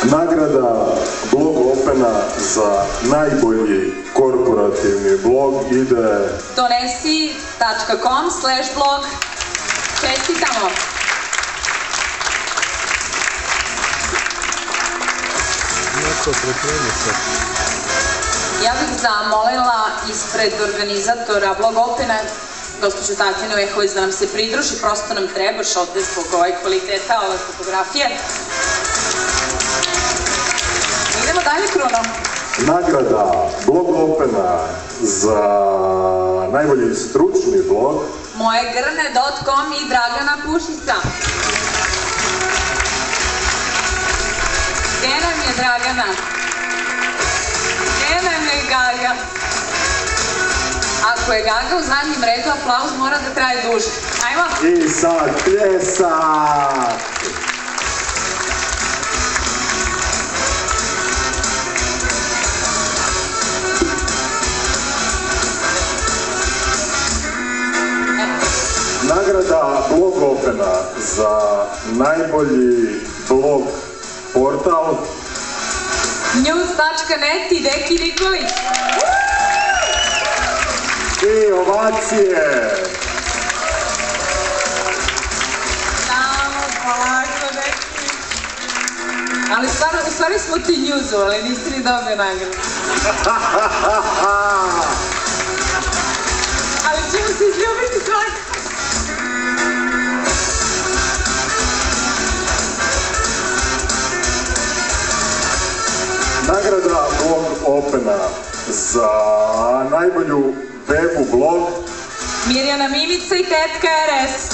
Nagrada Blog Opena za najbolji korporativni blog ide donesi.com/blog. Čestitamo! Ja bih zamolila ispred organizatora Blog Opena gospođu Tatjanu Ehović da nam se pridruži, prosto nam trebaš ovde zbog kvaliteta ove fotografije. Idemo dalje, Kruno. nagrada Blog Opena za najbolji stručni blog mojegrne.com i Dragana Pušica. Gde nam je Dragana? Gde nam je Gaga? Ako je Gaga u zadnjem redu, aplauz mora da traje duže. Ajmo! I sad pljesak! Nagrada Blog Opena za najbolji blog portal News.net i Deki Nikolić. i ovacije! Samo, polako, Deki. Ali u stvari smo ti njuzovali, nisi ni dobio nagradu. Ali ćemo se izljubiti svaki. Nagrada Blog Opena za najbolju webu blog Mirjana Mimica i Tetka RS.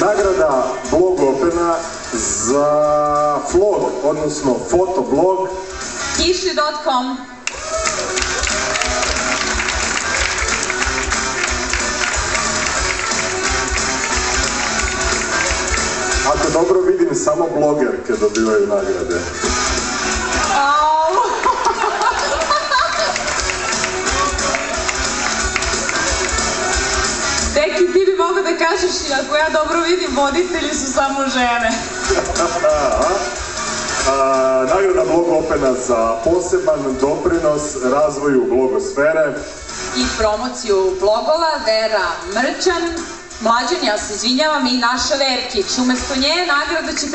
Nagrada Blog Opena za flog, odnosno fotoblog Kiši.com. Ako dobro vidim, samo blogerke dobivaju nagrade. Deki, ti bi mogao da kažeš, ako ja dobro vidim, voditelji su samo žene. Nagrada Blog Opena za poseban doprinos razvoju blogosfere I promociju blogova Vera Mrčan. Mlađan, ja se izvinjavam, i naša Verkić. Umesto nje nagrada će